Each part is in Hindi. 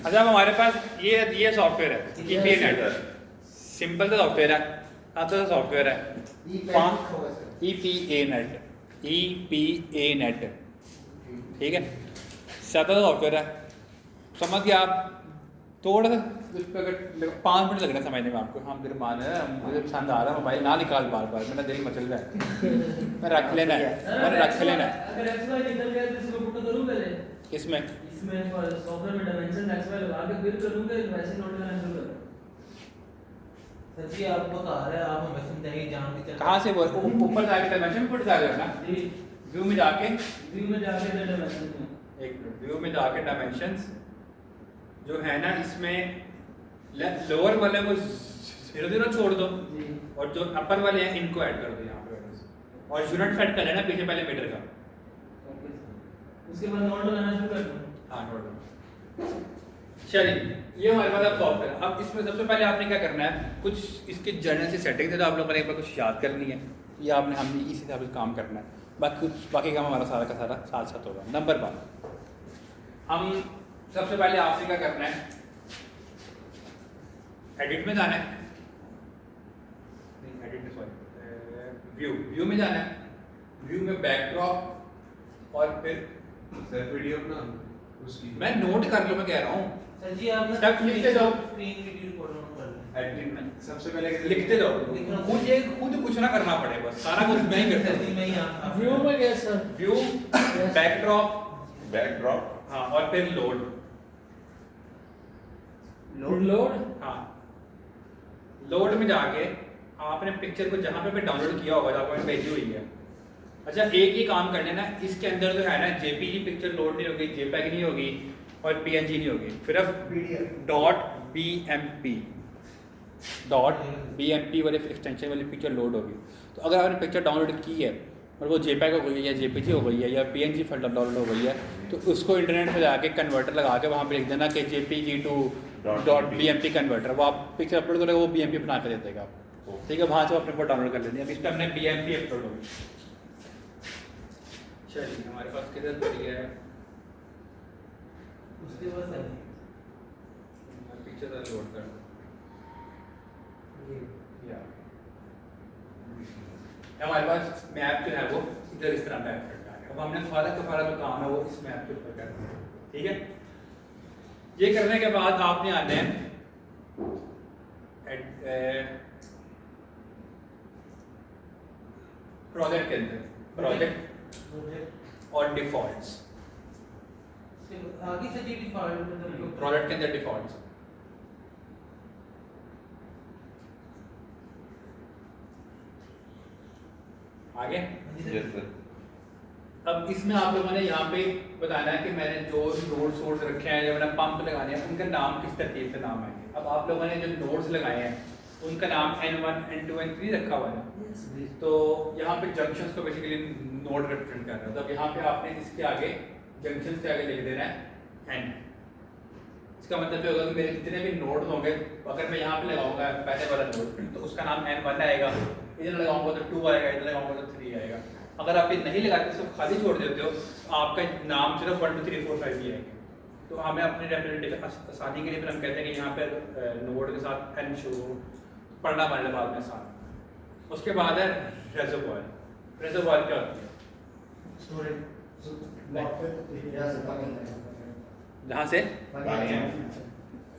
अच्छा अब हमारे पास ये सॉफ्टवेयर है EPA नेट, सिंपल सा सॉफ्टवेयर है, आता सा सॉफ्टवेयर है EPA नेट, EPA नेट, ठीक है, सादा सा सॉफ्टवेयर है, समझ गया आप। थोड़ा सा उस पर अगर 5 मिनट लगना समझने में आपको, हम फिर मान है मुझे पसंद आ रहा है मोबाइल ना निकाल बार बार, मेरा दिल मचल रहा है, मैं रख लेना है, मैंने रख लेना है। अगर XY निकल गया तो इसको पुट करूं पहले इसमें सॉफ्टवेयर में डायमेंशन XY लगा के फिर करूंगा, वैसे नोट करना शुरू कर। सर जी आप बता रहे हैं, आप हमें समझाइए जान के चल। कहाँ से बोल, ऊपर जाके डायमेंशन पुट कर देना जी, व्यू में जाके, व्यू में जाके डायमेंशन में, एक मिनट, व्यू में जाके डायमेंशंस जो है ना इसमें लोअर वाले को 0 छोड़ दो जी, और जो अपर वाले हैं इनको ऐड कर दो यहाँ पे, और यूनिट सेट कर लेना पीछे पहले मीटर का। Okay sir. उसके बाद नोट लगाना शुरू कर दूं। हाँ नोट। चलिए ये हमारे पास अब सॉफ्टवेयर, अब इसमें सबसे पहले आपने क्या करना है, कुछ इसके जनरल से सेटिंग थे तो आप लोगों ने एक बार कुछ याद करनी है, ये आपने हमने इसी हिसाब से काम करना है, बाकी काम हमारा सारा का सारा साथ साथ होगा। नंबर 1 हम सबसे पहले आपने क्या करना है, एडिट में जाना है, नहीं एडिट में सॉरी व्यू में जाना है, व्यू में बैकड्रॉप और फिर सर वीडियो ना उसकी मैं नोट कर लो, मैं कह रहा हूँ सर जी आप तब लिखते जाओ, स्क्रीन वीडियो रिकॉर्ड नोट कर लें। एडिट में सबसे पहले लिखते जाओ, खुद कुछ ना करना पड़े, बस सारा कुछ मैं ही करता सर जी हूँ। मैं यहाँ व्यू में गया सर, व्यू बैकड्रॉप, बैकड्रॉप हाँ और फिर लोड, लोड, हाँ लोड में जाके आपने पिक्चर को जहाँ पे डाउनलोड किया होगा, आपको भेजी हुई है, अच्छा एक ही काम कर लेना, इसके अंदर जो है ना जेपीजी पिक्चर लोड नहीं होगी, जेपैग नहीं होगी और पीएनजी नहीं होगी, सिर्फ .bmp वाले एक्सटेंशन वाली पिक्चर लोड होगी। तो अगर आपने पिक्चर डाउनलोड की है और वो जेपैग हो गई है या जेपीजी हो गई है या पीएनजी फाइल डाउनलोड हो गई है, तो उसको इंटरनेट पे जाके कन्वर्टर लगा के वहाँ पे लिख देना कि JPG to .bmp कन्वर्टर, वो आप पिक्चर अपलोड करेगा वो BMP बना के दे देगा आपको, ठीक है, वहाँ से अपने को डाउनलोड कर लेनी है। अब इस पर हमने BMP अपलोड होगी, चलिए हमारे पास किधर पड़ी है उसके बाद सर पिक्चर लोड कर या हमारे पास मैप जो है वो इधर इस तरह मैप करता है। अब हमने फालक का फालक जो काम है वो इस मैप के ऊपर करना है, ठीक है। ये करने के बाद आपने आने हैं प्रोजेक्ट के अंदर, प्रोजेक्ट और डिफॉल्ट्स, आगे से जी डिफॉल्ट प्रोजेक्ट के अंदर डिफॉल्ट्स, आगे। Yes sir. अब इसमें आप लोगों ने यहाँ पे बताना है कि मैंने जो नोड सोर्स रखे हैं या मैंने पंप लगाने हैं उनका नाम किस तरतीब से नाम आएंगे। अब आप लोगों ने जो नोड्स लगाए हैं उनका नाम N1 N2 N3 रखा हुआ है, तो यहाँ पे जंक्शंस को बेसिकली नोड रिप्रेजेंट कर रहा है, तो अब यहाँ पे आपने इसके आगे जंक्शंस के आगे लिख देना है N। इसका मतलब ये होगा कि मेरे जितने भी नोड होंगे, अगर मैं यहाँ पे लगाऊंगा पहले वाला नोड तो उसका नाम N1 आएगा, इधर लगाऊंगा तो 2 आएगा, इधर लगाऊंगा तो 3 आएगा। अगर आप ये नहीं लगाते, इसको खाली छोड़ देते हो, आपका नाम सिर्फ 1 2 3 4 5 ही आएंगे। तो हमें अपने रिप्रेजेंटेशन आसानी के लिए फिर हम कहते हैं कि यहाँ पर नोड के साथ N शुरू पढ़ना पड़ेगा बाद में साथ। उसके बाद है रेजर्वॉयर। रेजर्वॉयर क्या होती है? जहाँ से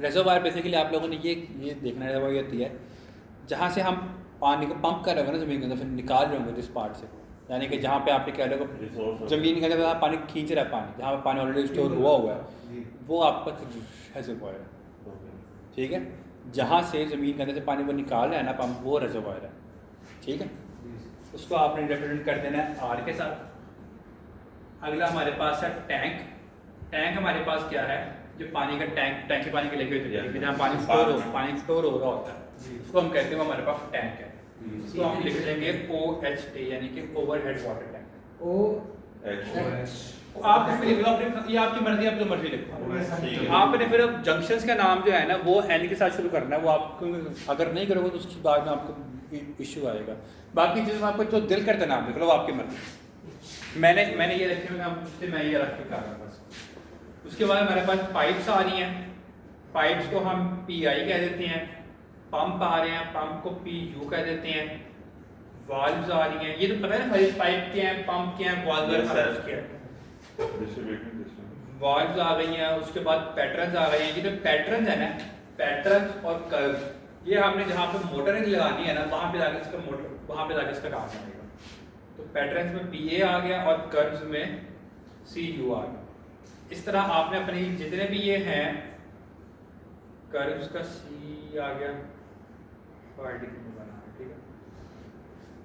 रेजर्वॉयर बेसिकली आप लोगों ने ये देखना है, वो ये होती है जहाँ से हम पानी को पंप कर रहे होंगे ना ज़मीन के अंदर, फिर निकाल रहे होंगे जिस पार्ट से, यानी कि जहाँ पे आपने कह रहे हो ज़मीन के अंदर पानी खींच रहा है, पानी जहाँ पे पानी ऑलरेडी स्टोर हुआ हुआ है वो आपका रेजर्वॉयर है, ठीक है। जहाँ से ज़मीन के अंदर से पानी को निकाल रहा है ना पंप, वो रेजर्वॉयर है, ठीक है। उसको आपने रिप्रेजेंट कर देना है R के साथ। अगला हमारे पास है टैंक। टैंक हमारे पास क्या है, जो पानी का टैंक पानी के लेके होती है, जहाँ पानी स्टोर हो रहा होता है, उसको हम कहते हैं हमारे पास टैंक है। इसको हम लिख लेंगे OHT, यानी कि ओवरहेड वाटर टैंक। आप इसमें लिख लो अपने, ये आपकी मर्जी, आप जो मर्जी लिखो। आपने फिर अब जंक्शंस का नाम जो है ना वो N के साथ शुरू करना है, वो आपको अगर नहीं करोगे तो उसके बाद में आपको इश्यू आएगा। बाकी चीज़ में आपको जो दिल करते नाम लिख लो, आपकी मर्जी। मैंने ये रखे हुए, मैं ये रख के कर रहा हूँ बस। उसके बाद हमारे पास पाइप्स आ रही हैं, पाइप्स को हम PI कह देते हैं, पंप आ रहे हैं, पंप को PU कह देते हैं, वाल्व्स आ रही हैं, ये तो पता है ना पाइप के हैं, पंप के हैं, वाल्व के हैं, डिस्ट्रीब्यूटिंग सिस्टम वाल्व्स आ गई हैं। उसके बाद पैटर्न्स आ गए हैं। ये जो पैटर्न्स है ना, पैटर्न्स और कर्व्स, ये हमने जहाँ पे मोटरिंग लगानी है ना, वहाँ पे जाके इसका काम करेगा। तो पैटर्न्स में PA आ गया और कर्व्स में CU आ गया। इस तरह आपने अपने जितने भी ये हैं, कर्व्स का C आ गया, ठीक है।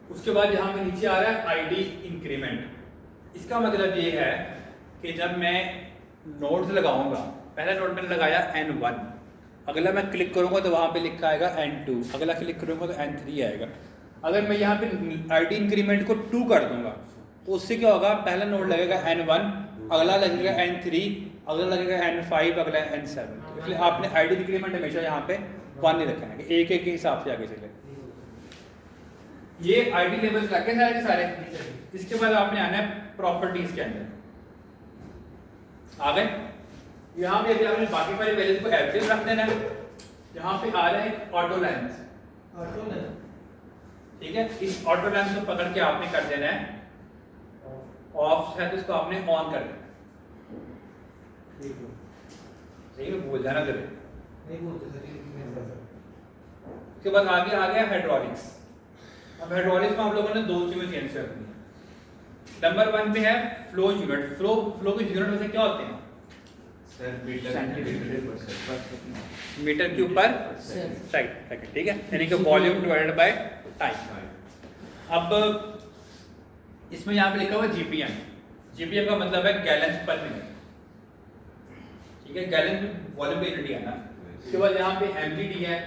उसके बाद यहाँ पे नीचे आ रहा है ID इंक्रीमेंट। इसका मतलब ये है कि जब मैं नोड्स लगाऊंगा, पहला नोड मैंने लगाया N1, अगला मैं क्लिक करूंगा तो वहाँ पे लिखा आएगा N2, अगला क्लिक करूंगा तो N3 आएगा। अगर मैं यहाँ पे ID इंक्रीमेंट को 2 कर दूंगा तो उससे क्या होगा, पहला नोड लगेगा N1, अगला लगेगा N3, अगला लगेगा N5, अगला N7। इसलिए आपने ID इंक्रीमेंट हमेशा यहाँ पे 1 नहीं रखना है, एक एक के हिसाब से आगे चले। ये ID लेवल्स लग गए सारे। इसके बाद आपने आना है प्रॉपर्टीज के अंदर, आ गए। यहाँ पे अभी आपने बाकी वाले वैल्यूज को एवरेज रख देना है। यहाँ पे आ रहा है ऑटो लेंस, ठीक है। इस ऑटो लेंस को पकड़ के आपने कर देना है ऑफ है, तो इसको आपने ऑन कर देना है। सही में बोल जाना जरूर। नहीं बोलते सर। उसके बाद आगे आ गया हाइड्रोलिक्स। अब हाइड्रोलिक्स में हम लोगों ने 2 चीजें चेंज कर दी हैं। नंबर 1 पे है फ्लो यूनिट। फ्लो के यूनिट में से क्या होते हैं? मीटर क्यूब पर सेकंड, ठीक है, यानी कि वॉल्यूम डिवाइडेड बाय टाइम। अब इसमें यहाँ पे लिखा हुआ GPM। GPM का मतलब है गैलन पर मिनट, ठीक है, गैलन वॉल्यूम की यूनिट है ना। उसके बाद यहाँ पे MGD है,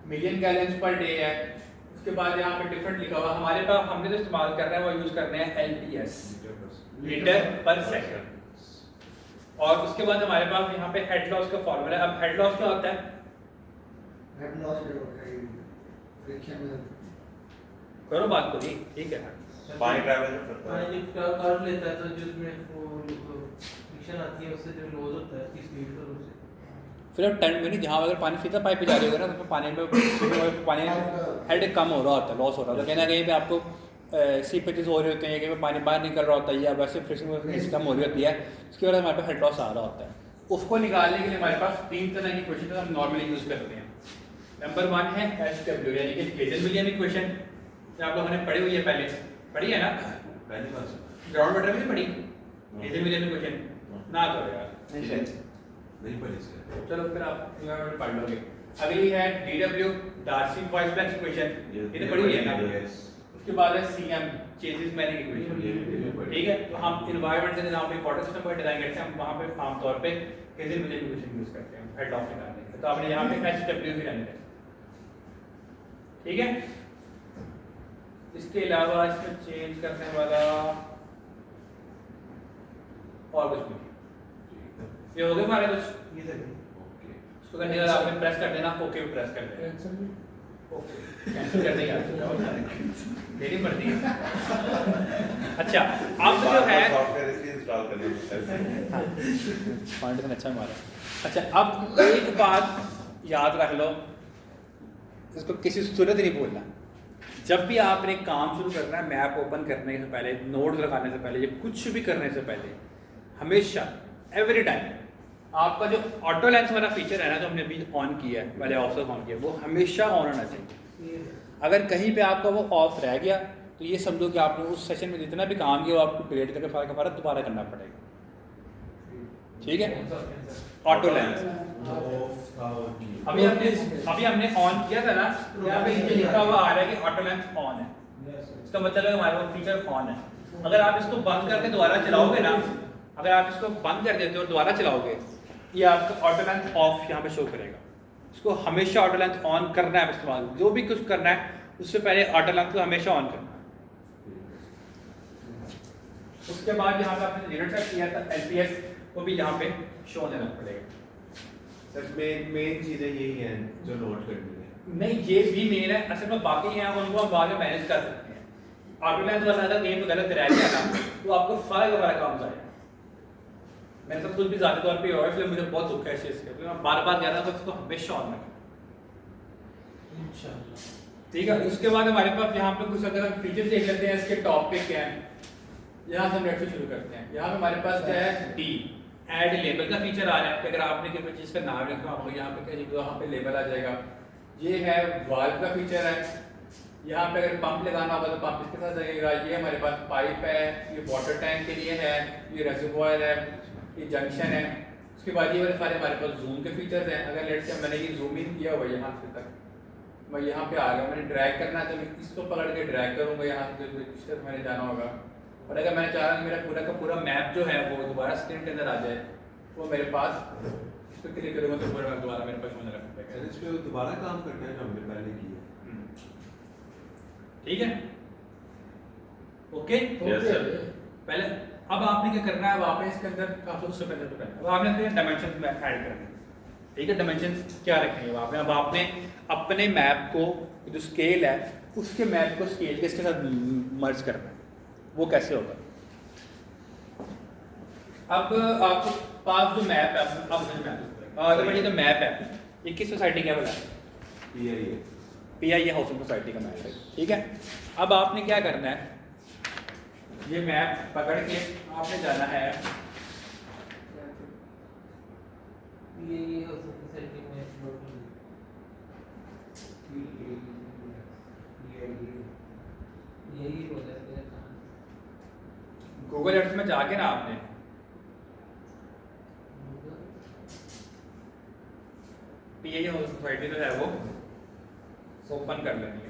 मिलियन गैलन पर डे है। उसके बाद यहाँ पे डिफरेंट लिखा हुआ, हमारे पास हमने जो इस्तेमाल कर रहे हैं वो यूज कर रहे हैं LPS, लीटर पर सेकंड। और उसके बाद हमारे पास यहाँ पे हेड लॉस का फॉर्मूला है। अब हेड लॉस क्या होता है? हेड लॉस फ्रिक्शन में करो बात को, ठीक है। पानी ट्रैवल करता है, पानी जब कर्व लेता है तो जिसमें वो फ्रिक्शन आती है उससे जो लॉस होता है इसकी स्पीड पर उससे फिर अब टर्न में नहीं, जहाँ अगर पानी सीधा पाइप पे जा रही होगा ना, तो पानी में पानी हेड कम हो रहा होता है, लॉस हो रहा होता है। कहीं ना कहीं पे आपको सीपेजेस हो रहे होते हैं, कहीं पे पानी बाहर निकल रहा होता है, या वैसे फ्रिक्शन कम हो रही होती है, उसकी वजह से हमारे पास हेड लॉस आ रहा होता है। उसको निकालने के लिए हमारे पास 3 तरह की इक्वेशन हम नॉर्मली यूज करते हैं। नंबर 1 है SW, यानी कि हेजल-विलियन इक्वेशन, जो आप लोगों ने पढ़ी हुई है, पहले पढ़ी है ना, पहली बार ग्राउंड वाटर में पढ़ी हेजल-विलियन इक्वेशन ना करो यार, नहीं पढ़ी से। चलो फिर आप पढ़ लोगे। अगली है DW, डार्सी-वाइसब्लैक इक्वेशन, ये तो पढ़ी हुई है ना। उसके बाद है CM, चेंजेस मैनिंग इक्वेशन, ठीक है। तो हम एनवायरनमेंट के नाम पे इंपॉर्टेंट सिस्टम पर डिजाइन करते हैं, हम वहां पे आमतौर पे हेजल-विलियन इक्वेशन यूज करते हैं हेड लॉस निकालने के लिए। तो आपने यहाँ पे SW भी रहने है, ठीक है। इसके अलावा इसमें चेंज करने वाला और कुछ नहीं। ये हो गया हमारे कुछ, ये सर इसको करने के बाद आपने प्रेस कर देना, ओके पे प्रेस कर देना, ओके कैंसिल कर देंगे, देनी पड़ती है। अच्छा, अब जो है सॉफ्टवेयर इसलिए इंस्टॉल करना फाउंडेशन अच्छा मारा। अच्छा, अब एक बात याद रख लो, इसको किसी सूरत नहीं बोलना। जब भी आपने काम शुरू करना है, मैप ओपन करने से पहले, नोड्स लगाने से पहले, या कुछ भी करने से पहले, हमेशा एवरी टाइम आपका जो ऑटो लेंस वाला फीचर है ना, जो हमने अभी ऑन किया है, पहले ऑफ से ऑन किया, वो हमेशा ऑन होना चाहिए। अगर कहीं पे आपका वो ऑफ रह गया तो ये समझो कि आपने उस सेशन में जितना भी काम किया वो आपको क्रिएट करके फर्क दोबारा करना पड़ेगा, ठीक है। ऑटो लेंस अभी हमने ऑन किया था ना, यहाँ पे नीचे लिखा हुआ आ रहा है कि ऑटो लेंस ऑन है, इसका मतलब है हमारा वो फीचर ऑन है। अगर आप इसको बंद करके दोबारा चलाओगे ना, अगर आप इसको बंद कर देते हो और दोबारा चलाओगे, ये आपका ऑटो लेंस ऑफ यहाँ पे शो करेगा। इसको हमेशा ऑटो लेंस ऑन करना है, इस्तेमाल जो भी कुछ करना है उससे पहले ऑटो लेंस को हमेशा ऑन करना है। उसके बाद यहाँ पे आपने यूनिट सेट किया था LPS, वो भी यहाँ पे शो देना पड़ेगा। सर मेन चीजें यही हैं जो नोट करनी है। नहीं, ये भी मेन है, असल में बाकी हैं उनको हम बाद में मैनेज कर सकते हैं। ऑटो लेंस वाला अगर कहीं पे गलत रह गया ना तो आपको सारा का सारा काम जाएगा, मेरे साथ खुद भी ज़्यादा तौर पे हुआ है, इसलिए मुझे बहुत दुख है इस चीज़ का, क्योंकि मैं बार बार कह रहा था उसको हमेशा ऑन रखें। इंशाल्लाह। ठीक है, उसके बाद हमारे पास यहाँ पे कुछ अगर हम फीचर्स देख लेते हैं इसके टॉप पे क्या है। यहाँ से हम लेफ्ट से शुरू करते हैं। यहाँ पे हमारे पास क्या है, डी ऐड लेबल का फीचर आ रहा है। अगर आपने किसी चीज़ का नाम लिखा आपको यहाँ पे क्या, वहाँ पे लेबल आ जाएगा। ये है वाल्व का फीचर है। यहाँ पे अगर पंप लगाना होगा तो पंप इसके साथ लगेगा। ये हमारे पास पाइप है, ये वाटर टैंक के लिए है, ये रेजर्वोयर है, ये जंक्शन है। उसके बाद ये वाले सारे हमारे पास जूम के फीचर्स हैं। अगर लेट से मैंने ये जूम इन किया हुआ यहाँ से तक, मैं यहाँ पे आ गया, मैंने ड्रैग करना है तो मैं इसको पकड़ के ड्रैग करूँगा यहाँ से जिस तरफ मैंने जाना होगा। और अगर मैंने चाहा कि मेरा पूरा का पूरा मैप जो है वो दोबारा स्क्रीन के अंदर आ जाए, वो मेरे पास इस पर क्लिक करूँगा तो पूरा दोबारा मेरे पास होने लगेगा। इस पे दोबारा काम करना है जो हमने पहले किया। ठीक है, ओके। Yes, sir. पहले अब आपने क्या करना है, अब आपने इसके अंदर उससे पहले तो करना है, अब आपने अपने डायमेंशन में ऐड करना है। ठीक है, डायमेंशन क्या रखेंगे आपने, अब आपने अपने मैप को जो स्केल है उसके मैप को स्केल के इसके साथ मर्ज करना है। वो कैसे होगा, अब आपके पास जो मैप है, अब ये जो मैप है ये किस सोसाइटी का वाला है, PIA हाउसिंग सोसाइटी का मैप है। ठीक है, अब आपने क्या करना है, ये मैप पकड़ के आपने जाना है ये सोसाइटी में अपलोड यही हो जाता है। गूगल अर्थ में जाके ना आपने PIA हाउसिंग सोसाइटी जो है वो ओपन कर लेंगे।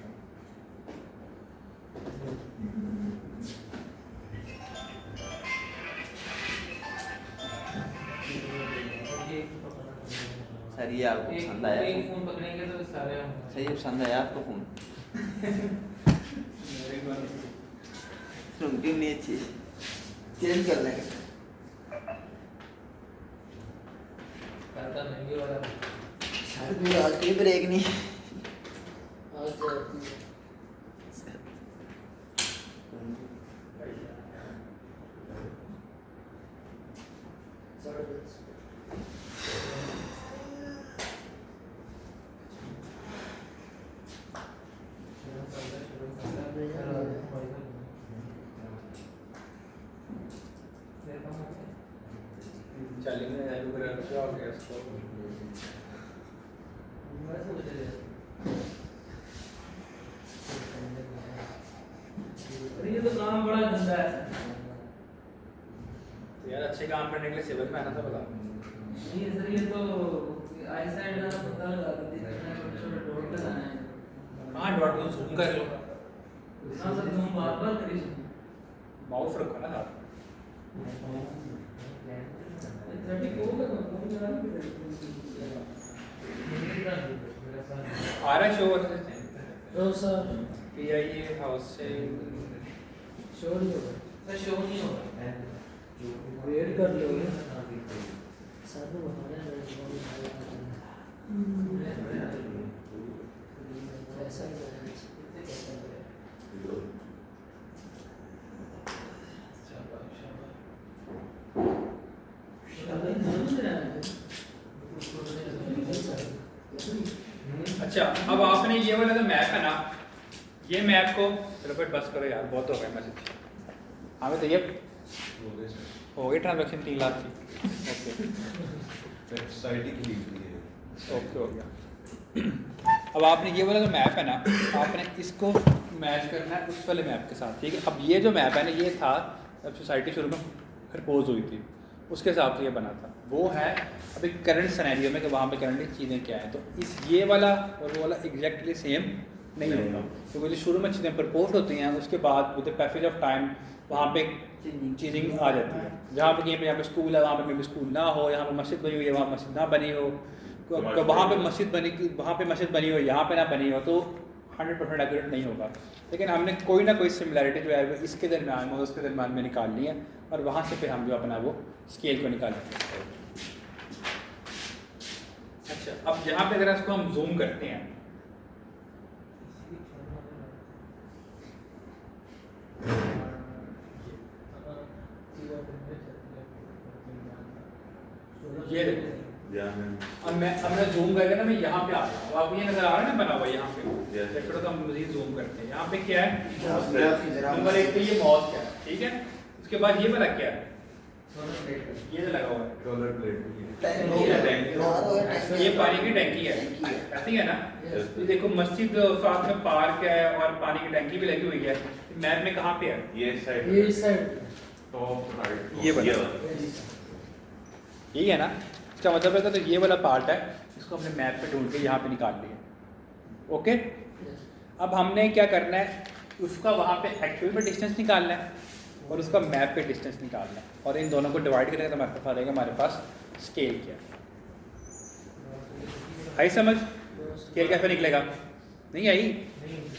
सर ये आपको पसंद आया एक फोन पकड़ेंगे तो सारे सही है, पसंद आया आपको फोन? सुनती नहीं अच्छी, चेंज कर लेंगे। करता नहीं वाला सर कोई आज कोई ब्रेक नहीं। आज जाती है। साढ़े दस। चलेंगे क्या हो गया इसको, ये तो काम बड़ा गंदा है। तो यार अच्छे काम करने के लिए सिविल में आना था बता। नहीं सर, ये तो आई साइड का पता लगा कर दी, छोटे छोटे डॉट लगाना है। कहाँ डॉट को जूम कर लो, हाँ सर, तुम बार बार करी माउस रखो ना साथ। 34 का कौन लगा आ रहा शो तो सर PIA हाउसिंग शो नहीं होगा सर, शो नहीं होगा। वेट कर लो सर को बताना है ऐसा ही अच्छा, अब आपने ये वाला जो मैप है ना, ये मैप को चलो फिर बस करो यार, बहुत हो गए मैसेज। हमें तो ये हो गई ट्रांजैक्शन 3 लाख की। ओके सोसाइटी की लीड है। ओके हो गया। अब आपने ये वाला जो मैप है ना, आपने इसको मैच करना है उस वाले मैप के साथ। ठीक है, अब ये जो मैप है ना, ये था जब सोसाइटी शुरू में प्रपोज हुई थी उसके हिसाब से ये बना था। वो है अभी करंट सिनेरियो में कि वहाँ पे करंटली चीज़ें क्या हैं। तो इस ये वाला और वो वाला एग्जैक्टली सेम नहीं होगा, क्योंकि जो शुरू में चीज़ें प्रपोज होती हैं उसके बाद with the passage of time वहाँ पे चीज़िंग आ जाती है। जहाँ पे यहाँ पे स्कूल है, वहाँ पे मे बी स्कूल ना हो, यहाँ पे मस्जिद बनी हुई है, वहाँ मस्जिद ना बनी हो, वहाँ पे मस्जिद बनी, वहाँ पे मस्जिद बनी हो, यहाँ पे ना बनी हो, तो 100% एक्यूरेट नहीं होगा। लेकिन हमने कोई ना कोई सिमिलैरिटी जो है वो इसके दरमियान और उसके दरमियान में निकाल ली है, और वहाँ से फिर हम जो अपना वो स्केल को निकालेंगे। अच्छा, अब यहाँ पे अगर इसको हम जूम करते हैं, जूम करके ना मैं यहाँ पे आ गया, तो आपको ये नजर आ रहा है ना बना हुआ यहाँ पे। Yes. चलो तो हम मजीद जूम करते हैं। यहाँ पे क्या है, जरा नंबर 1 पे ये मॉस्क है, ठीक है। उसके बाद ये वाला क्या है, सोलर प्लेट ये जो लगा हुआ है, डॉलर प्लेट टैंकी है, टैंकी ये पानी की टैंकी है, ऐसी है ना। Yes. ये देखो मस्जिद साथ में पार्क है और पानी की टैंकी भी लगी हुई है। मैप में कहाँ पे है, ये साइड ये इस साइड टॉप राइट ये वाला। यही है ना, इसका मतलब है तो ये वाला पार्ट है, इसको हमने मैप पे ढूंढ के यहाँ पे निकाल लिया। ओके, अब हमने क्या करना है, उसका वहाँ पे एक्चुअल में डिस्टेंस निकालना है और उसका मैप पे डिस्टेंस निकालना है, और इन दोनों को डिवाइड करेंगे तो हमारे पास आ जाएगा हमारे पास स्केल क्या है। आई समझ, स्केल कैसे निकलेगा, नहीं आई।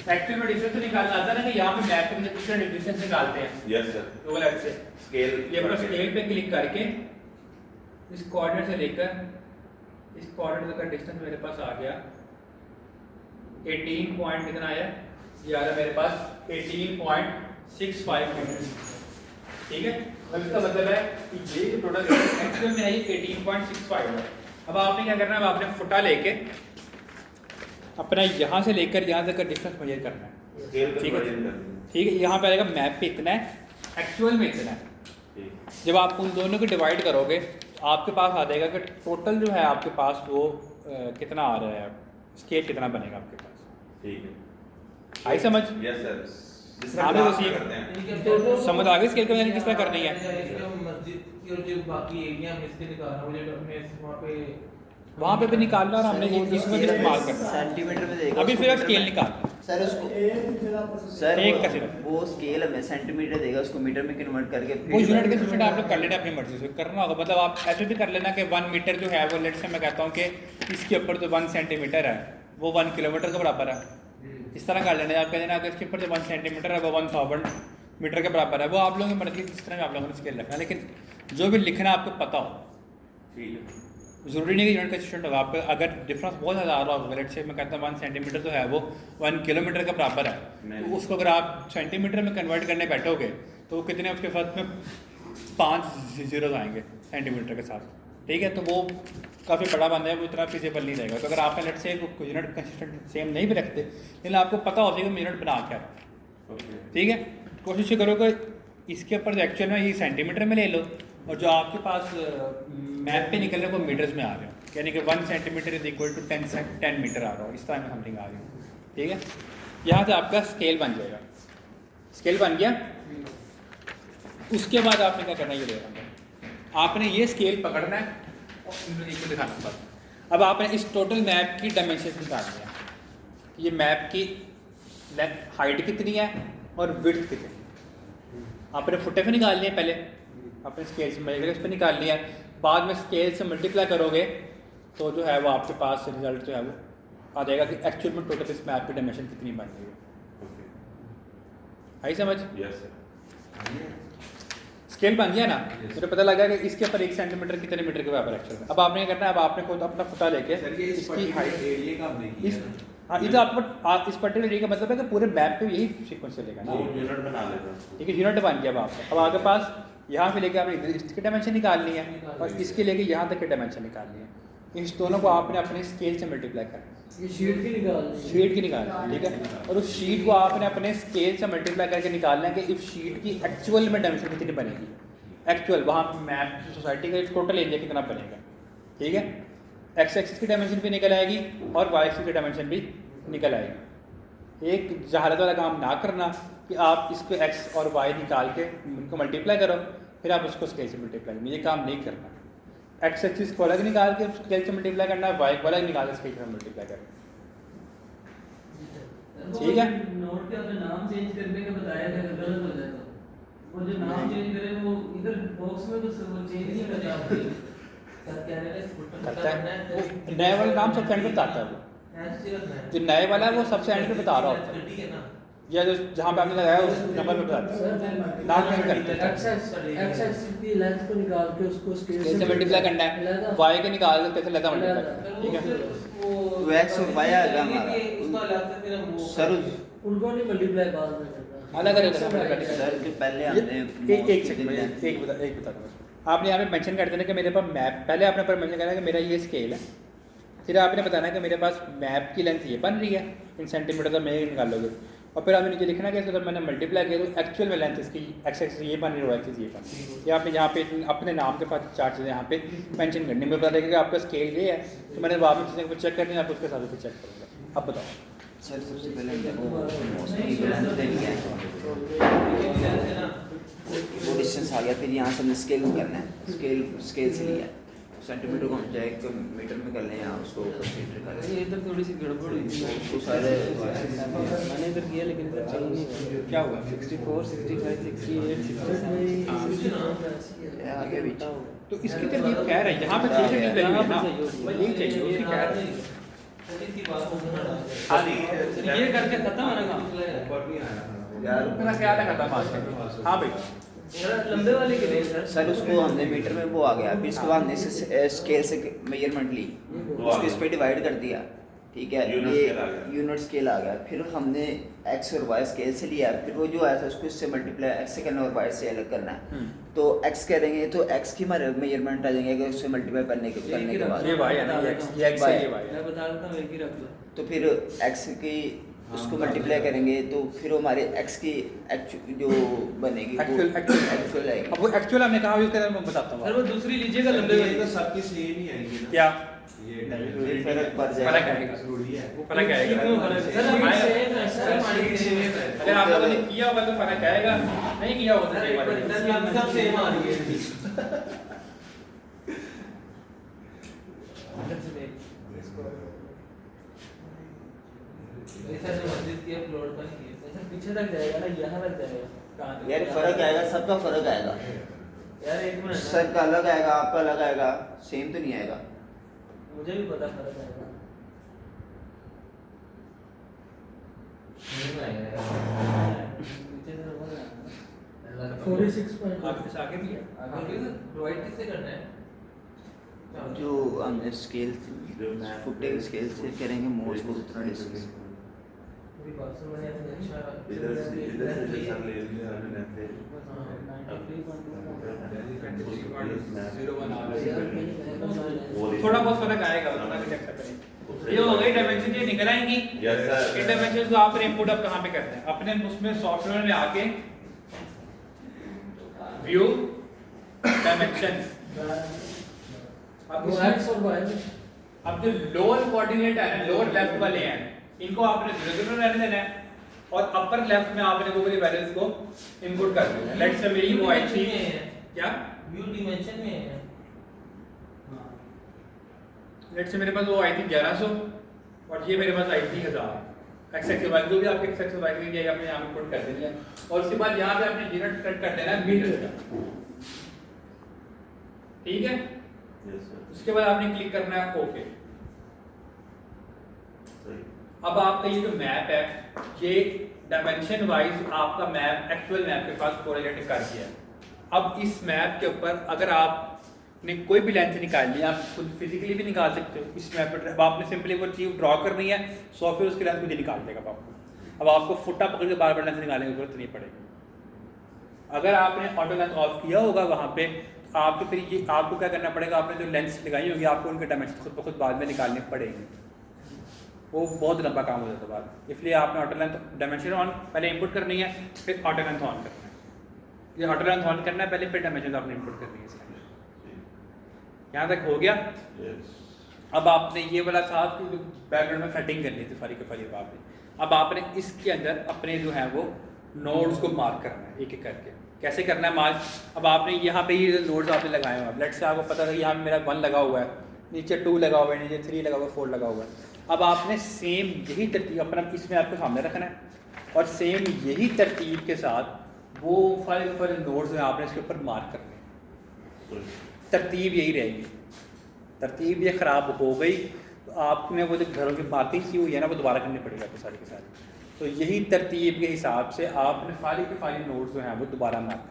एक्चुअल में डिस्टेंस तो निकालना आता है ना, कि यहाँ पे मैप पे कितना डिस्टेंस निकालते हैं यस सर गूगल एर्थ से। स्केल ये अपना स्केल पे क्लिक करके इस कोऑर्डिनेट से लेकर इस कोऑर्डिनेट का डिस्टेंस मेरे पास आ गया 18 पॉइंट कितना आया, ये आ रहा है मेरे पास 18.65 मीटर, ठीक है। अब इसका मतलब है कि ये जो टोटल एक्चुअल में है ये 18.65 है। अब आपने क्या करना है, अब आपने फुटा लेके अपना यहाँ से लेकर यहाँ तक का डिस्टेंस मेजर करना है, स्केल ठीक है। कन्वर्जन ठीक है, यहाँ पे आएगा मैप पे इतना है, एक्चुअल में इतना है। ठीक जब आप उन दोनों को डिवाइड करोगे तो आपके पास आ जाएगा कि टोटल जो है आपके पास वो कितना आ रहा है, स्केल कितना बनेगा आपके पास। ठीक है आई समझ, यस सर जिससे हाँ, हम तो सीख- करते हैं समझ आ गई स्केल को मैंने किस तरह करनी है। मस्जिद की और जो बाकी एरिया में इसके निकालना मुझे अपने वहाँ पे भी निकालना और हमने ये इसमें भी इस्तेमाल करना है। सेंटीमीटर में देगा। अभी फिर स्केल निकालना सर उसको सर एक का सिर्फ। वो स्केल हमें सेंटीमीटर देगा, उसको मीटर में कन्वर्ट करके वो यूनिट के सिस्टम आप लोग कर लेना अपनी मर्जी से करना होगा। मतलब आप ऐसे भी कर लेना कि 1 मीटर जो है वो लेट से मैं कहता हूँ कि इसके ऊपर जो 1 सेंटीमीटर है वो 1 किलोमीटर के बराबर है, इस तरह कर लेना। आप कह देना कि इसके ऊपर जो 1 सेंटीमीटर है वो 1000 मीटर के बराबर है। वो आप लोगों की मर्जी, जिस तरह आप लोगों ने स्केल रखना, लेकिन जो भी लिखना आपको पता हो। ठीक है ज़रूरी नहीं कि यूनिट का स्टूडेंट होगा, आप अगर डिफरेंस बहुत ज़्यादा आ रहा होगा, लेट से मैं कहता हूँ 1 सेंटीमीटर जो है वो 1 किलोमीटर के बराबर है, तो उसको अगर आप सेंटीमीटर में कन्वर्ट करने बैठोगे तो वो कितने उसके साथ में 5 जीरो आएंगे सेंटीमीटर के साथ, ठीक है। तो वो काफ़ी बड़ा बंदा है, वो इतना फिजिबल नहीं रहेगा। तो अगर आपने लेट से यूनिट कंसिस्टेंट सेम नहीं भी रखते, लेकिन आपको पता हो जाएगा यूनिट बना क्या है, ठीक है। कोशिश करो कि इसके ऊपर जो एक्चुअल में ये सेंटीमीटर में ले लो, और जो आपके पास मैप पे निकल रहा है वो मीटर्स में आ रहे हो, यानी कि 1 centimetre is equal to 10 metre आ रहा हो, इस तरह में समथिंग आ रही हो, ठीक है। यहाँ से आपका स्केल बन जाएगा। स्केल बन गया, उसके बाद आपने क्या करना है, ये देखना, आपने ये स्केल पकड़ना है और इसको दिखाना बस। अब आपने इस टोटल मैप की डायमेंशन निकालनी है, ये मैप की हाइट कितनी है और विड्थ कितनी है। आपने फुटे पे निकालनी है, पहले अपने स्केल से मेजर पे निकालनी है, बाद में स्केल से मल्टीप्लाई करोगे तो जो है वो आपके पास रिजल्ट जो है वो आ जाएगा कि एक्चुअल में टोटल इस मैप की डायमेंशन कितनी बन रही है। आई समझ, यस सर स्केल बन गया ना, मुझे पता लगा कि इसके ऊपर 1 सेंटीमीटर कितने मीटर के बराबर एक्चुअल में। अब आपने क्या करना है, अब आपने खुद अपना फुटा लेके इसकी हाइट एरिया का हमने इस किया हाँ, इधर आप इस पर्टिकुलर एरिया का मतलब है कि पूरे मैप पे यही सीक्वेंस चलेगा ना, वो यूनिट बना लेते हैं ठीक है। यूनिट बन गया अब आपका। अब आपके पास यहाँ से लेके आपने इधर इसकी डायमेंशन निकालनी है और इसके लेके यहाँ तक की डायमेंशन निकालनी है। इस दोनों को आपने अपने स्केल से मल्टीप्लाई करना है, ये शीट की निकालनी है। शीट की निकालनी है, ठीक है। और उस शीट को आपने अपने स्केल से मल्टीप्लाई करके निकालना है कि इस शीट की एक्चुअल में डायमेंशन कितनी बनेगी, एक्चुअल वहाँ मैप सोसाइटी का टोटल एरिया कितना बनेगा, ठीक है। एक्स एक्सिस की डायमेंशन भी निकल आएगी और वाई एक्सिस की डायमेंशन भी निकल आएगी। एक जहालत वाला काम ना करना कि आप इसको एक्स और वाई निकाल के उनको मल्टीप्लाई करो फिर आप उसको स्केल से मल्टीप्लाई करो, ये काम नहीं करना। एक्स एक्सिस को अलग निकाल के स्केल से मल्टीप्लाई करना, वाई को अलग निकाल के स्केल से मल्टीप्लाई करना, ठीक है। नोट के अपने नाम चेंज करने का बताया था, गलत हो जाए तो वो जो नाम चेंज करे वो इधर बॉक्स में तो वो चेंज नहीं करता। सर कह रहे हैं करता है वो नए वाला नाम सबसे एंड पे बताता है, वो ऐसे रखना है जो नए वाला है वो सबसे एंड पे बता रहा होता है, ठीक है ना। या जो जहाँ पे आपने लगाया उस नंबर पे बताता है, नाम चेंज करते हैं। एक्स एक्सिस की लेंथ को निकाल के उसको स्केल स्केल से मल्टीप्लाई करना है, वाई के निकाल के कैसे लेता मल्टीप्लाई करना है, ठीक है। वो एक्स और वाई आ गया हमारा। उसका अलग से फिर हम वो सर उनको नहीं मल्टीप्लाई बाद में करना, अलग अलग करना। सर के पहले हमने एक सेकंड एक बता दो। आपने यहाँ पे मेंशन कर देना कि मेरे पास मैप, पहले आपने पर मेंशन करना है कि मेरा ये स्केल है, फिर आपने बताना है कि मेरे पास मैप की लेंथ ये बन रही है इन सेंटीमीटर तो मैं ये निकालोगे, और फिर आपने नीचे लिखना कि जब मैंने मल्टीप्लाई किया तो एक्चुअल में लेंथ इसकी एक्स एक्सिस ये बन रही है, वाई एक्सिस ये बन रही है। ये आपने यहाँ पे अपने नाम के साथ चार चीज़ें यहाँ पे मेंशन करनी है। मुझे पता लगेगा कि आपका स्केल ये है तो मैंने बाद में चीज़ें को चेक करनी है, आप उसके साथ फिर चेक करूँगा। अब बताओ सर सबसे पहले वो मोस्टली लेंथ देनी है, वो डिस्टेंस आ गया, फिर यहाँ से हमें स्केल करना है, स्केल से लिया सेंटीमीटर को हम चाहे मीटर में कर लें या उसको सेंटीमीटर कर लें। ये इधर थोड़ी सी गड़बड़ हुई थी उसको सारे मैंने इधर किया लेकिन इधर चल नहीं रहा। क्या हुआ 64 65 68 67 आगे भी तो इसकी तरतीब कह रहे हैं यहाँ पे चीज़ें नहीं लगी है ना, यही चाहिए उसकी कह रहे हैं। इसकी बात को सुना ये करके खत्म है ना काम। ऊपर नहीं आया था यार मेरा ख्याल है खत्म आज। हाँ भाई लंबे वाले के लिए सर सर उसको हमने मीटर में वो आ गया, फिर इसके बाद हमने स्केल से मेजरमेंट ली, उसको इस पे डिवाइड कर दिया, ठीक है, Unit ये scale आ गया। यूनिट स्केल आ गया। फिर हमने एक्स और वाई स्केल से लिया, फिर वो जो आया था उसको इससे मल्टीप्लाई एक्स से करना और वाई से अलग करना है। तो एक्स करेंगे तो एक्स की हमारे मेजरमेंट आ जाएंगे अगर उससे मल्टीप्लाई करने के बाद, ये वाई है ना, ये एक्स है, ये वाई है। मैं बता रहा था एक ही रख लो। तो फिर एक्स की उसको मल्टीप्लाई करेंगे तो फिर हमारे एक्स की जो बनेगी वो एक्चुअल आएगी। अब वो एक्चुअल हमने कहा यूज़ करें, मैं बताता हूँ सर वो दूसरी लीजिएगा लंबे ये वाली। तो सबकी सेम ही आएगी ना क्या ये फर्क पड़ फर्क जाएगा। आएगा, जरूरी है वो फर्क आएगा। क्यों फर्क है? सर हमारे सेम है सर हमारे सेम है। अगर आप लोगों ने किया होगा तो फर्क आएगा, नहीं किया होगा तो सर नहीं एक आएगा। बार सब सेम आ रही है। ऐसा जो मस्जिद की फ्लोर पर नहीं है सर पीछे तक जाएगा ना, यहाँ तक जाएगा। कहाँ तक? यार फर्क आएगा, सबका फर्क आएगा, यार एक मिनट सर का अलग आएगा, आपका अलग आएगा, सेम तो नहीं आएगा। मुझे भी पता फर्क आएगा। पीछे से बोल रहा है। 46.5 आपके से आगे भी है। आगे प्रोवाइड किससे करना है जो हमने स्केल फुटेज स्केल से करेंगे मोड्स को उतना डिस्टेंस। पूरी बात सुन मैंने अच्छा इधर से जैसा ले लिया हमने ले थोड़ा बहुत फर्क आएगा, उतना भी चेक करें। ये हो गई डायमेंशन, ये निकल आएंगी। Yes, sir. इन डायमेंशन को आपने इनपुट अब कहाँ पे करते हैं? अपने उसमें सॉफ्टवेयर में आके व्यू डायमेंशंस, अब वो इसमें- एक्स और वाई में अब जो लोअर कोऑर्डिनेट है ना, लोअर लेफ्ट वाले हैं, इनको आपने 0 रहने देना है और अपर लेफ्ट में आपने वो वाली वैल्यूज को इनपुट कर देना है। लेट्स से मेरी वो आई थी क्या, व्यू डिमेंशन में है लेट्स से मेरे पास वो आई थी 1100 और ये मेरे पास आई थी 1000। एक्स एक्स वाई जो भी आपके एक्स एक्स वाई की ये आपने यहाँ पे पुट कर देनी है और उसके बाद यहाँ पे आपने यूनिट सेट कर देना है मीटर का, ठीक है। उसके बाद आपने क्लिक करना है ओके। अब आपका ये जो मैप है ये डायमेंशन वाइज आपका मैप एक्चुअल मैप के साथ कोरिलेट कर दिया है। अब इस मैप के ऊपर अगर आपने कोई भी लेंथ निकालनी है, आप खुद फिजिकली भी निकाल सकते हो इस मैप पर। अब आपने सिंपली वो चीज़ ड्रॉ करनी है, सॉफ्टवेयर उसकी लेंथ खुद ही निकाल देगा आपको। अब आपको फुटा पकड़ के बार बार लेंथ निकालने की जरूरत नहीं पड़ेगी। अगर आपने ऑटो लेंथ ऑफ किया होगा वहाँ पे, आपको फिर ये आपको क्या करना पड़ेगा, आपने जो लेंस लगाई होगी आपको उनके डायमेंशन खुद ब खुद बाद में निकालने पड़ेंगे, वो बहुत लंबा काम हो जाता है बाद। इसलिए आपने ऑटो लेंथ डायमेंशन ऑन पहले इनपुट करनी है, फिर ऑटो लेंथ ऑन करना है। ये ऑटो लेंथ ऑन करना है पहले, फिर डायमेंशन आपने इनपुट करनी है इसके अंदर। यहाँ तक हो गया। अब आपने ये वाला था कि बैकग्राउंड में सेटिंग करनी थी सारी की सारी आपने। अब आपने इसके अंदर अपने जो है वो नोड्स को मार्क करना है एक एक करके। कैसे करना है मार्क? अब आपने यहाँ पे ये नोड्स आपने लगाए हुए हैं, लेट्स से आपको पता था कि यहाँ मेरा 1 लगा हुआ है, नीचे 2 लगा हुआ है, नीचे 3 लगा हुआ है, 4 लगा हुआ है। अब आपने सेम यही तरतीब अपना इसमें आपको सामने रखना है और सेम यही तरतीब के साथ वो फाइल नोड्स हैं आपने इसके ऊपर मार्क करने हैं। तरतीब यही रहेगी। तरतीब ये ख़राब हो गई तो आपने वो जो घरों की मार्किंग की हुई है ना वो दोबारा करनी पड़ेगी आपको सारी की सारी। तो यही तरतीब के हिसाब से आपने सारी के सारी नोट्स जो हैं वो दोबारा मार्क,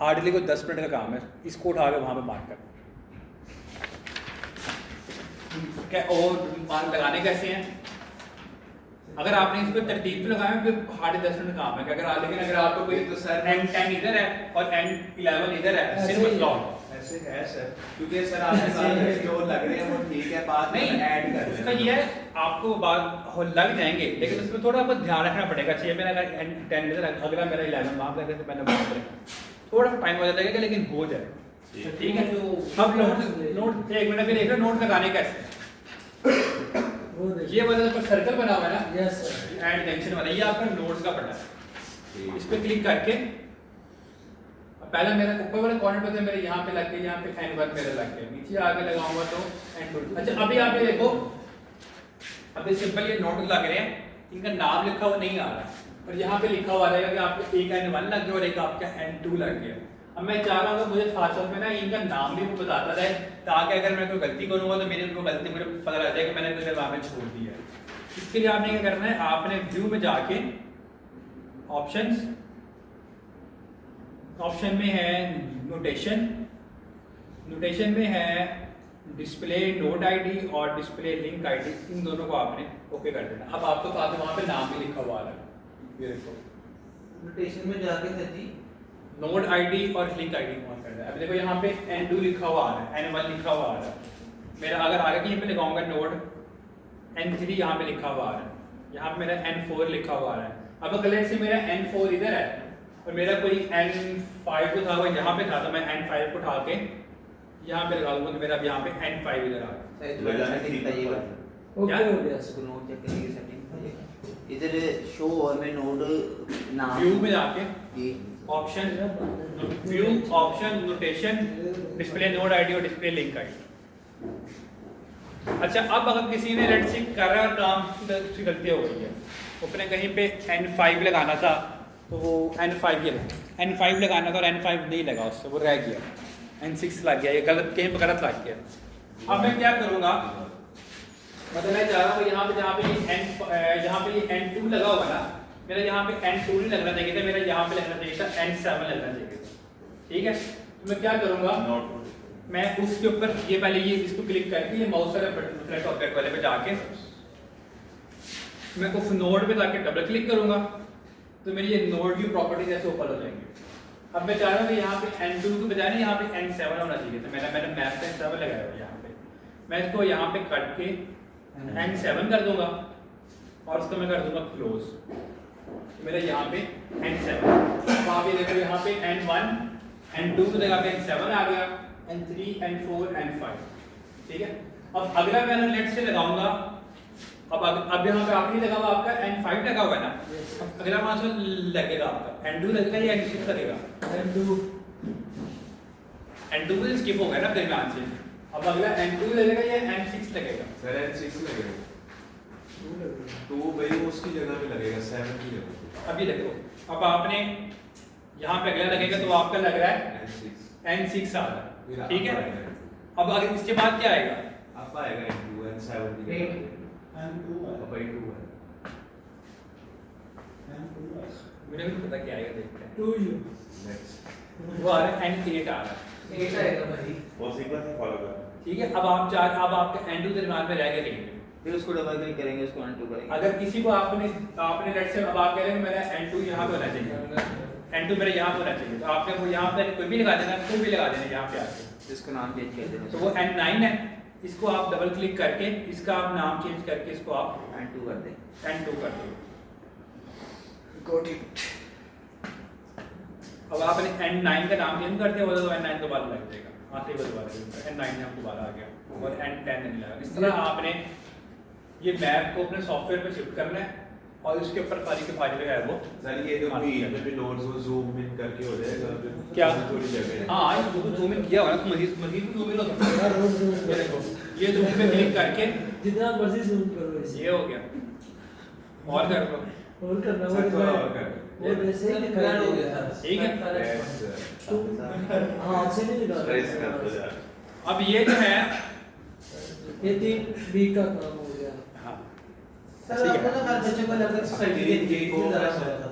हार्डली कोई 10 मिनट का काम है, इसको उठा के वहाँ पे मार्क कर। क्या और मार्क लगाने कैसे हैं? अगर आपने इस पर तरतीब पे लगाया फिर हार्डली 10 मिनट का काम है कि अगर लेकिन अगर आपको कोई तो सर N10 इधर है और N11 इधर है, सिर्फ लॉन्ग ऐसे है सर, क्योंकि सर आपके साथ जो लग रहे हैं वो ठीक है, बाद में नहीं ऐड कर उसका लेना। ये है आपको लग जाएंगे, लेकिन उसमें थोड़ा आपको ध्यान रखना पड़ेगा। चाहिए मेरा अगर 10 इधर अगला मेरा 11 वहाँ पे तो मैंने बात करें थोड़ा सा टाइम ज़्यादा लगेगा, लेकिन हो जाएगा। ठीक है, अब नोट 1 मिनट फिर एक नोट लगाने कैसे, वो देखिए। ये वाला जो सर्कल बना हुआ है ना यस सर। एंड जंक्शन वाला, ये आपका नोट्स का पड़ा है। इस पे क्लिक करके पहला मेरा ऊपर वाले कॉर्नर पे तो मेरे यहाँ पे लग गया, यहाँ पे N1 मेरा लग गया, नीचे आगे लगाऊंगा तो N2। अच्छा अभी आप ये देखो, अभी सिंपल ये नोट लग रहे हैं, इनका नाम लिखा हुआ नहीं आ रहा, और यहाँ पे लिखा हुआ रहेगा कि आपको एक N1 लग गया और एक आपका N2 लग गया। अब मैं चाह रहा हूँ कि मुझे साथ साथ में ना इनका नाम भी बताता रहे, ताकि अगर मैं कोई गलती करूँगा तो मेरी उनको गलती मुझे पता लग जाए कि मैंने कोई जगह में छोड़ दिया है। इसके लिए आपने क्या करना है, आपने व्यू में जाके ऑप्शन में है नोटेशन, नोटेशन में है डिस्प्ले नोड आईडी और डिस्प्ले लिंक आईडी, इन दोनों को आपने ओके कर देना। अब आपके पास वहाँ पे नाम भी लिखा हुआ है, ये देखो नोटेशन में जाके सर जी नोड आईडी और लिंक आईडी ऑन कर दिया। अब देखो यहाँ पे N2 लिखा हुआ आ रहा है, N1 लिखा हुआ आ रहा है मेरा। अगर आगे कहीं पे लगाऊंगा नोड N3 यहाँ पे लिखा हुआ आ रहा है, यहाँ पे मेरा N4 लिखा हुआ आ रहा है। अब अगर से मेरा N4 इधर है और मेरा कोई N5 जो था वो यहाँ पे था, तो मैं N5 को उठा के यहाँ पे लगा दूंगा, तो मेरा अब यहाँ पे N5 इधर आ गया। ओके हो गया सर। इसको नोट चेक करिए, सेटिंग इधर शो और में नोड नाम व्यू में जाके जी option view option notation display node ID और डिस्प्ले लिंक आईडी। अच्छा अब अगर किसी ने लेट्स से कर रहा है और काम की गलती हो गई है, उसने कहीं पे N5 लगाना था तो वो N5 लगाना था और N5 नहीं लगा, उससे वो रह गया, N6 लग गया, ये गलत कहीं पे गलत लग गया। अब मैं क्या करूँगा, मतलब मैं चाह रहा हूँ यहाँ पे जहाँ पे ये N2 लगा हुआ ना, मेरा यहाँ पे N2 नहीं लगना चाहिए था, मेरा यहाँ पे लगना चाहिए था N7 लगना चाहिए था। ठीक है, तो मैं क्या करूँगा, मैं उसके ऊपर ये पहले ये इसको क्लिक करके ये माउस वाले बटन ऑब्जेक्ट वाले पे जाके मैं उस नोड पे जाके डबल क्लिक करूँगा, तो मेरी ये नोड व्यू प्रॉपर्टीज ऐसे ऊपर हो जाएंगे। अब मैं चाह रहा हूँ कि यहाँ पे N2 के बजाय ना यहाँ पे N7 होना चाहिए था, मैंने मैप पे N7 लगाया हुआ यहाँ पे, मैं इसको यहाँ पे कट के N7 कर दूंगा और उसको मैं कर दूंगा क्लोज, मेरा यहाँ पे N7। अब आप ये देखो यहाँ पे N1 N2 की जगह पे N7 आ गया, N3 N4 N5। ठीक है, अब अगला मैंने लेट से लगाऊंगा, अब यहाँ पे आपने लगा हुआ आपका N5 लगा हुआ है ना, अब अगला वहां से लगेगा आपका N2 लगेगा या N6 लगेगा, N2 को स्किप हो गया ना दरमियान से, अब अगला N2 लगेगा या N6 लगेगा। सर N6 लगेगा, 2 भाई उसकी जगह पे लगेगा, 7 की जगह। अभी देखो, अब आपने यहाँ पे अगला लगेगा तो आपका लग रहा है N6 आ रहा है। ठीक है, अब अगर इसके बाद क्या आएगा, अब आएगा N2 N7 की जगह, अब 2 है। मुझे भी पता क्या आएगा, देखते हैं। 2U नेक्स्ट वो आ रहा है N8 आ रहा है। 8 आएगा भाई, वो सीक्वेंस ही फॉलो कर। ठीक है, अब आपका N2 दरमियान में रह गया कहीं पे। फिर उसको डबल क्लिक करेंगे, उसको N2 करेंगे। अगर किसी को आपने लेट से अब आप कह रहे हैं मेरा N2 यहाँ पे होना चाहिए, N2 मेरा यहाँ पे होना चाहिए, तो आपने वो यहाँ पे कोई भी लगा देना, कोई भी लगा देना यहाँ पे आके, इसका नाम चेंज कर देना। तो वो N9 है, इसको आप डबल क्लिक करके इसका आप नाम चेंज करके इसको आप N2 कर दें। N2 कर दो। Got it. अब आपने N9 का नाम चेंज कर दिया, वो तो N9 दोबारा लग जाएगा, आते ही दोबारा N9 यहाँ दोबारा आ गया और N10 नहीं लगा। इस तरह आपने ये मैप को अपने सॉफ्टवेयर पे शिफ्ट करना है और उसके ऊपर सारी के फाइल है वो। सर ये जो बीच में भी नोट्स वो जूम इन करके हो जाएगा, फिर क्या? थोड़ी जगह है। हाँ ये तो जूम इन किया हुआ है ना, मजीद जूम इन हो सकता है। ये देखो, ये जूम पे क्लिक करके जितना मर्जी जूम करो इसे। ये हो गया, और कर लो। और करना सर थोड़ा और वो कर वो वैसे ही दिखा हो गया था। ठीक है। Yes, sir. हाँ से नहीं दिखा ट्रेस कर दो यार। अब ये जो है ये 3 वीक का काम हो गया। हाँ सर आपको ना हर बच्चे को अलग सोसाइटी के लिए को ज़रा होया था।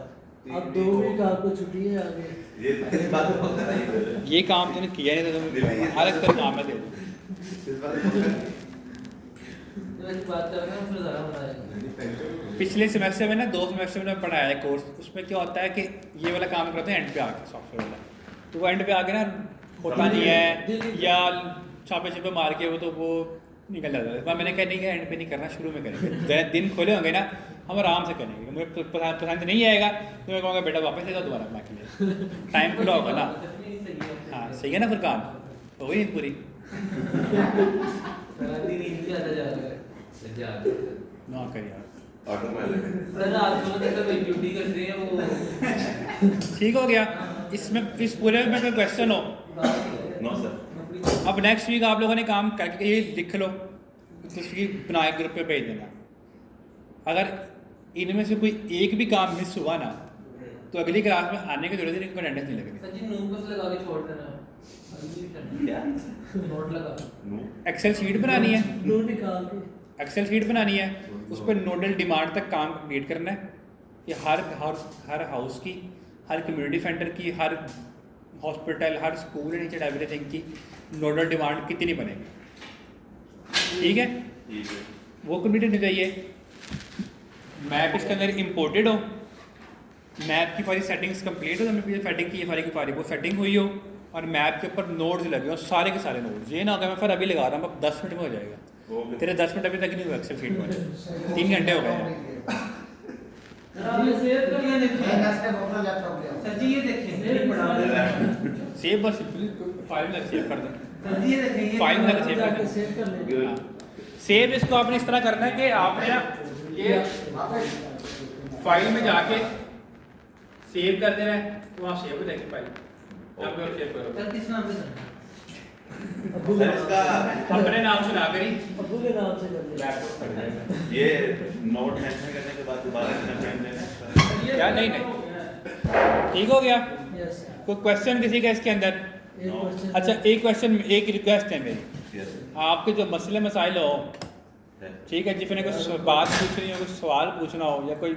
अब 2 वीक आपको छुट्टी है आगे। ये इस बात को पकड़ रही है। ये काम तूने किया नहीं तो तुम्हें अलग तरह काम है दे दूँ। इस बात को पकड़। जो एक बात कर रहे हैं उसमें ज़रा बताएंगे। पिछले सेमेस्टर में ना 2 सेमेस्टर में पढ़ाया है कोर्स, उसमें क्या होता है कि ये वाला काम करते हैं एंड पे आके, सॉफ्टवेयर वाला, तो वो एंड पे आके ना होता नहीं है या छापे छापे मार के वो निकल जाता है। मैंने कहा नहीं, एंड पे नहीं करना, शुरू में करेंगे। जब दिन खोले होंगे ना हम आराम से करेंगे। मुझे पसंद नहीं आएगा तो मैं कहूँगा बेटा वापस ले जाओ दोबारा बना के लिए, टाइम खुला होगा ना। हाँ सही है ना फुरकान, हो गई पूरी। ना कर यार, ठीक हो गया। इसमें इस पूरे में कोई क्वेश्चन हो? No sir. अब नेक्स्ट वीक आप लोगों ने काम करके ये लिख लो, तस्वीर बना के ग्रुप पे भेज देना। अगर इनमें से कोई एक भी काम मिस हुआ ना तो अगली क्लास में आने की जरूरत नहीं, इनको अटेंडेंस नहीं लगेगी। सर जी नोट बस लगा के छोड़ देना, क्या? नोट लगा। नो। एक्सेल शीट बनानी है, नोट निकाल के एक्सेल शीट बनानी है, उस पर नोडल डिमांड तक काम कंप्लीट करना है। ये हर हाउस की, हर कम्युनिटी सेंटर की, हर हॉस्पिटल, हर स्कूल एंड एवरीथिंग की नोडल डिमांड कितनी बनेगी, ठीक है? ठीक है। वो कंप्लीट होनी चाहिए। मैप इसके अंदर इंपोर्टेड हो, मैप की सारी सेटिंग्स कंप्लीट हो, हमने पीछे सेटिंग की सारी की सारी वो सेटिंग हुई हो, और मैप के ऊपर नोड्स लगे हो, सारे के सारे नोड्स। ये ना होगा मैं फिर अभी लगा रहा हूँ, अब 10 मिनट में हो जाएगा। ओके। तेरे 10 मिनट अभी तक नहीं हुआ एक्सेल शीट में, 3 घंटे हो गए हैं। आपने शेयर कर दिया, देखिए सर जी ये देखिए सेव बस फाइल में सेव कर दो, सर जी ये देखिए फाइल में सेव कर जाके दो। सेव कर ले। हाँ। सेव इसको आपने इस तरह करना है कि आपने ना ये फाइल में जाके सेव कर देना है, तो वहाँ सेव हो जाएगी फाइल। यहाँ पे और सेव करो, सर किस नाम से सर? अब्बू सर इसका अपने नाम से ना करी, अब्बू के नाम से कर ले। लैपटॉप कर देना। ये नोट मेंशन करने के बाद दोबारा इतना टाइम देना है? क्या? नहीं नहीं, ठीक हो गया। यस कोई क्वेश्चन किसी का इसके अंदर? एक क्वेश्चन अच्छा एक क्वेश्चन, एक रिक्वेस्ट है मेरी, यस आपके जो मसले मसाइल हो, सर। ठीक है, जिसने कोई बात पूछनी हो, कोई सवाल पूछना हो, या कोई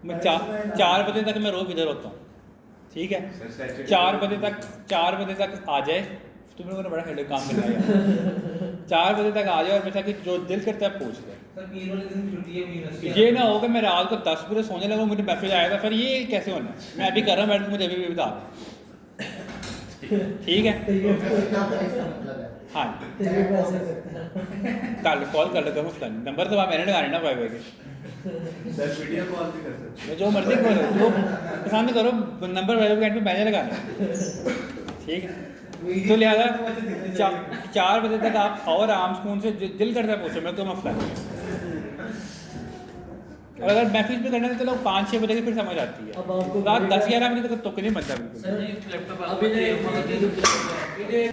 मैं 4 बजे तक मैं रोज़ इधर होता हूँ, ठीक है? 4 बजे तक आ जाए, तुम लोगों ने बड़ा हेडेक काम करना है। 4 बजे तक आ जाए और मेरे साथ जो दिल करता है पूछ ले। सर पीर वाले दिन छुट्टी है यूनिवर्सिटी। ये ना हो कि मैं रात को 10 बजे सोने लगा, मुझे मैसेज आया था, फिर ये कैसे होना है? मैं अभी कर रहा हूँ, मैडम मुझे अभी भी बता दें, ठीक है? हाँ तेरे पैसे सकता है। कल कॉल कर लगा मैं फलानी नंबर, तो आप मैंने लगाने ना पाएगा कि सर वीडियो कॉल भी कर सकते मैं जो मर्जी करो, जो पसंद करो, नंबर वेब पे मैंने लगाना है, ठीक है? तो लिहाजा 4 बजे तक आप और आराम सुकून से जो दिल करता है पूछो, मैं तो मसला नहीं है। और अगर मैसेज भी करना है तो चलो 5-6 बजे की फिर समझ आती है। अब आपको रात 10-11 बजे तक तो नहीं बनता बिल्कुल। सर ये लैपटॉप अभी आपका नहीं- चाहिए।